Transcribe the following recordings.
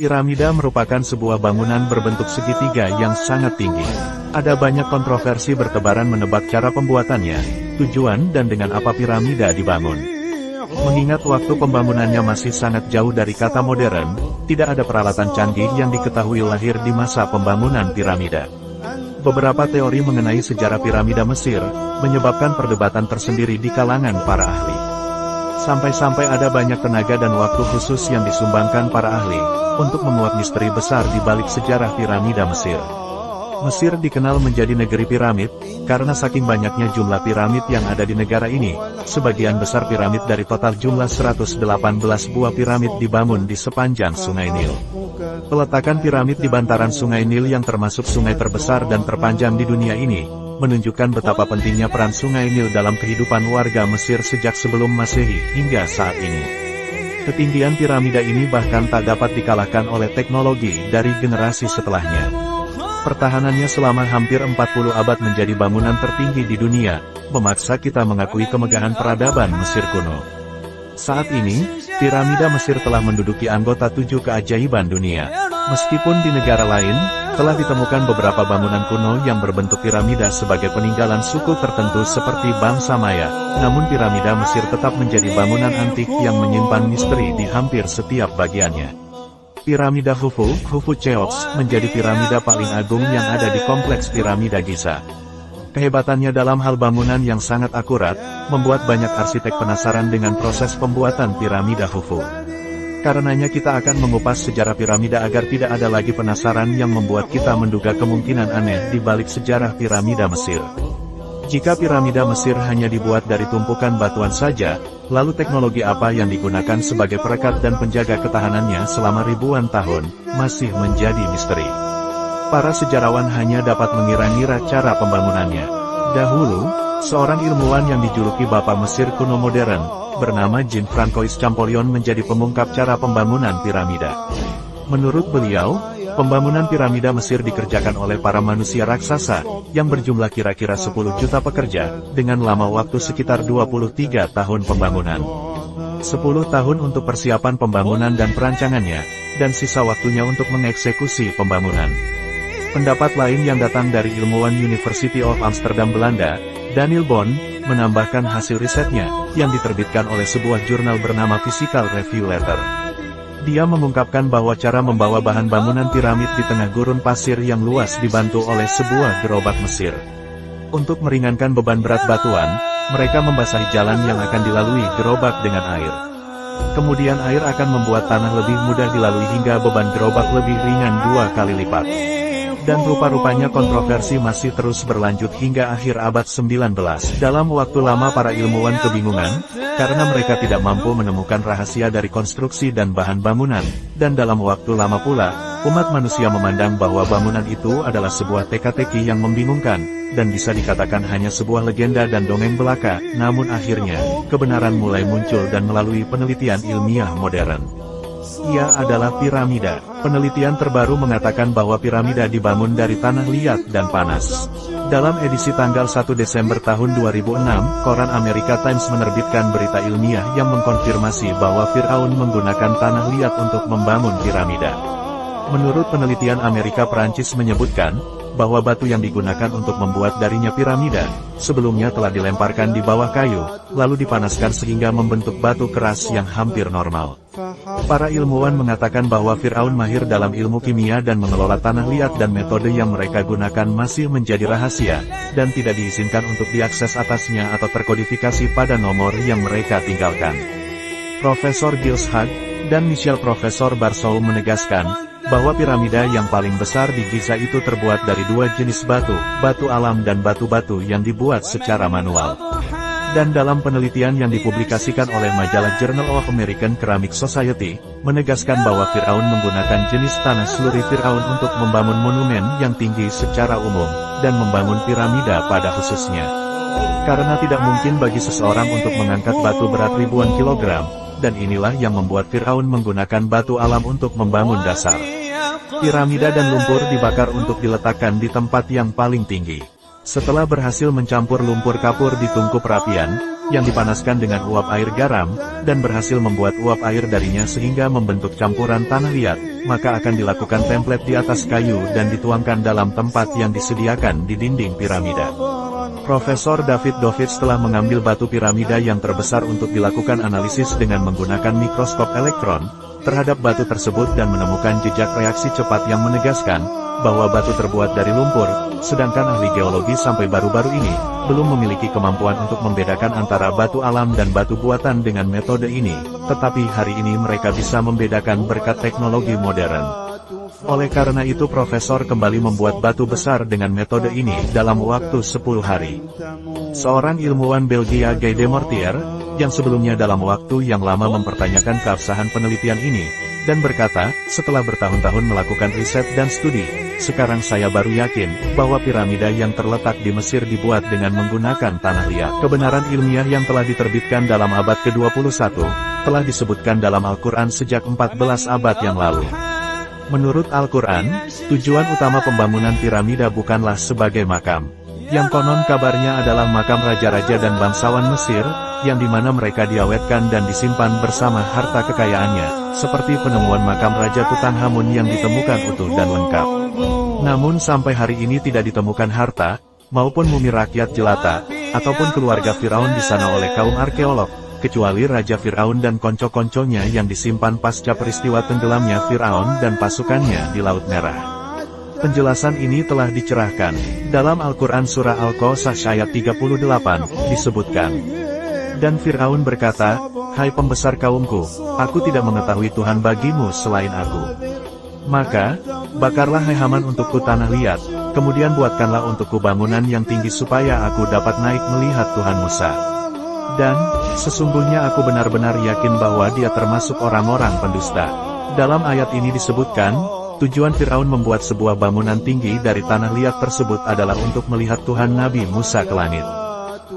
Piramida merupakan sebuah bangunan berbentuk segitiga yang sangat tinggi. Ada banyak kontroversi bertebaran menebak cara pembuatannya, tujuan dan dengan apa piramida dibangun. Mengingat waktu pembangunannya masih sangat jauh dari kata modern, tidak ada peralatan canggih yang diketahui lahir di masa pembangunan piramida. Beberapa teori mengenai sejarah piramida Mesir, menyebabkan perdebatan tersendiri di kalangan para ahli. Sampai-sampai ada banyak tenaga dan waktu khusus yang disumbangkan para ahli, untuk menguak misteri besar di balik sejarah piramida Mesir. Mesir dikenal menjadi negeri piramid, karena saking banyaknya jumlah piramid yang ada di negara ini, sebagian besar piramid dari total jumlah 118 buah piramid dibangun di sepanjang Sungai Nil. Peletakan piramid di bantaran Sungai Nil yang termasuk sungai terbesar dan terpanjang di dunia ini, menunjukkan betapa pentingnya peran Sungai Nil dalam kehidupan warga Mesir sejak sebelum Masehi hingga saat ini. Ketinggian piramida ini bahkan tak dapat dikalahkan oleh teknologi dari generasi setelahnya. Pertahanannya selama hampir 40 abad menjadi bangunan tertinggi di dunia, memaksa kita mengakui kemegahan peradaban Mesir kuno. Saat ini, piramida Mesir telah menduduki anggota 7 keajaiban dunia. Meskipun di negara lain, telah ditemukan beberapa bangunan kuno yang berbentuk piramida sebagai peninggalan suku tertentu seperti bangsa Maya, namun piramida Mesir tetap menjadi bangunan antik yang menyimpan misteri di hampir setiap bagiannya. Piramida Khufu, Khufu Cheops, menjadi piramida paling agung yang ada di kompleks piramida Giza. Kehebatannya dalam hal bangunan yang sangat akurat, membuat banyak arsitek penasaran dengan proses pembuatan piramida Khufu. Karenanya kita akan mengupas sejarah piramida agar tidak ada lagi penasaran yang membuat kita menduga kemungkinan aneh di balik sejarah piramida Mesir. Jika piramida Mesir hanya dibuat dari tumpukan batuan saja, lalu teknologi apa yang digunakan sebagai perekat dan penjaga ketahanannya selama ribuan tahun, masih menjadi misteri. Para sejarawan hanya dapat mengira-ngira cara pembangunannya. Dahulu, seorang ilmuwan yang dijuluki Bapak Mesir kuno modern, bernama Jean-Francois Champollion menjadi pemungkap cara pembangunan piramida. Menurut beliau, pembangunan piramida Mesir dikerjakan oleh para manusia raksasa, yang berjumlah kira-kira 10 juta pekerja, dengan lama waktu sekitar 23 tahun pembangunan. 10 tahun untuk persiapan pembangunan dan perancangannya, dan sisa waktunya untuk mengeksekusi pembangunan. Pendapat lain yang datang dari ilmuwan University of Amsterdam Belanda, Daniel Boon, menambahkan hasil risetnya, yang diterbitkan oleh sebuah jurnal bernama Physical Review Letter. Dia mengungkapkan bahwa cara membawa bahan bangunan piramid di tengah gurun pasir yang luas dibantu oleh sebuah gerobak Mesir. Untuk meringankan beban berat batuan, mereka membasahi jalan yang akan dilalui gerobak dengan air. Kemudian air akan membuat tanah lebih mudah dilalui hingga beban gerobak lebih ringan 2 kali lipat. Dan rupa-rupanya kontroversi masih terus berlanjut hingga akhir abad 19. Dalam waktu lama para ilmuwan kebingungan, karena mereka tidak mampu menemukan rahasia dari konstruksi dan bahan bangunan, dan dalam waktu lama pula, umat manusia memandang bahwa bangunan itu adalah sebuah teka-teki yang membingungkan, dan bisa dikatakan hanya sebuah legenda dan dongeng belaka, namun akhirnya, kebenaran mulai muncul dan melalui penelitian ilmiah modern. Ia adalah piramida. Penelitian terbaru mengatakan bahwa piramida dibangun dari tanah liat dan panas. Dalam edisi tanggal 1 Desember tahun 2006, koran Amerika Times menerbitkan berita ilmiah yang mengkonfirmasi bahwa Firaun menggunakan tanah liat untuk membangun piramida. Menurut penelitian Amerika, Perancis menyebutkan bahwa batu yang digunakan untuk membuat darinya piramida, sebelumnya telah dilemparkan di bawah kayu, lalu dipanaskan sehingga membentuk batu keras yang hampir normal. Para ilmuwan mengatakan bahwa Firaun mahir dalam ilmu kimia dan mengelola tanah liat dan metode yang mereka gunakan masih menjadi rahasia, dan tidak diizinkan untuk diakses atasnya atau terkodifikasi pada nomor yang mereka tinggalkan. Profesor Giles Hugh dan Michel Profesor Barsow menegaskan bahwa piramida yang paling besar di Giza itu terbuat dari 2 jenis batu, batu alam dan batu-batu yang dibuat secara manual. Dan dalam penelitian yang dipublikasikan oleh majalah Journal of American Ceramic Society, menegaskan bahwa Firaun menggunakan jenis tanah slurry Firaun untuk membangun monumen yang tinggi secara umum, dan membangun piramida pada khususnya. Karena tidak mungkin bagi seseorang untuk mengangkat batu berat ribuan kilogram, dan inilah yang membuat Firaun menggunakan batu alam untuk membangun dasar piramida dan lumpur dibakar untuk diletakkan di tempat yang paling tinggi. Setelah berhasil mencampur lumpur kapur di tungku perapian, yang dipanaskan dengan uap air garam, dan berhasil membuat uap air darinya sehingga membentuk campuran tanah liat, maka akan dilakukan template di atas kayu dan dituangkan dalam tempat yang disediakan di dinding piramida. Profesor David Dovitz telah mengambil batu piramida yang terbesar untuk dilakukan analisis dengan menggunakan mikroskop elektron terhadap batu tersebut dan menemukan jejak reaksi cepat yang menegaskan bahwa batu terbuat dari lumpur, sedangkan ahli geologi sampai baru-baru ini belum memiliki kemampuan untuk membedakan antara batu alam dan batu buatan dengan metode ini, tetapi hari ini mereka bisa membedakan berkat teknologi modern. Oleh karena itu profesor kembali membuat batu besar dengan metode ini dalam waktu 10 hari. Seorang ilmuwan Belgia Guy de Mortier, yang sebelumnya dalam waktu yang lama mempertanyakan keabsahan penelitian ini, dan berkata, setelah bertahun-tahun melakukan riset dan studi, sekarang saya baru yakin bahwa piramida yang terletak di Mesir dibuat dengan menggunakan tanah liat. Kebenaran ilmiah yang telah diterbitkan dalam abad ke-21, telah disebutkan dalam Al-Quran sejak 14 abad yang lalu. Menurut Al-Quran, tujuan utama pembangunan piramida bukanlah sebagai makam. Yang konon kabarnya adalah makam raja-raja dan bangsawan Mesir, yang dimana mereka diawetkan dan disimpan bersama harta kekayaannya, seperti penemuan makam Raja Tutankhamun yang ditemukan utuh dan lengkap. Namun sampai hari ini tidak ditemukan harta, maupun mumi rakyat jelata, ataupun keluarga Firaun di sana oleh kaum arkeolog, kecuali Raja Firaun dan konco-konconya yang disimpan pasca peristiwa tenggelamnya Firaun dan pasukannya di Laut Merah. Penjelasan ini telah dicerahkan. Dalam Al-Quran Surah Al-Qasas ayat 38, disebutkan. Dan Fir'aun berkata, "Hai pembesar kaumku, aku tidak mengetahui Tuhan bagimu selain aku. Maka, bakarlah hai Haman untukku tanah liat, kemudian buatkanlah untukku bangunan yang tinggi supaya aku dapat naik melihat Tuhan Musa. Dan, sesungguhnya aku benar-benar yakin bahwa dia termasuk orang-orang pendusta." Dalam ayat ini disebutkan, tujuan Fir'aun membuat sebuah bangunan tinggi dari tanah liat tersebut adalah untuk melihat Tuhan Nabi Musa ke langit.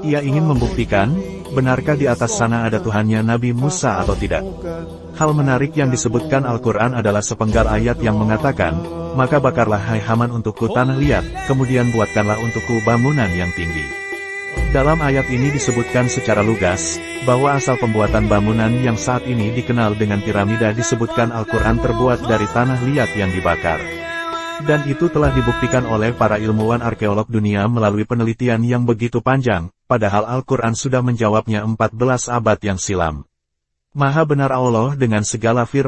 Ia ingin membuktikan, benarkah di atas sana ada Tuhannya Nabi Musa atau tidak. Hal menarik yang disebutkan Al-Quran adalah sepenggal ayat yang mengatakan, "Maka bakarlah hai Haman untukku tanah liat, kemudian buatkanlah untukku bangunan yang tinggi." Dalam ayat ini disebutkan secara lugas, bahwa asal pembuatan bangunan yang saat ini dikenal dengan piramida disebutkan Al-Quran terbuat dari tanah liat yang dibakar. Dan itu telah dibuktikan oleh para ilmuwan arkeolog dunia melalui penelitian yang begitu panjang, padahal Al-Quran sudah menjawabnya 14 abad yang silam. Maha benar Allah dengan segala firman.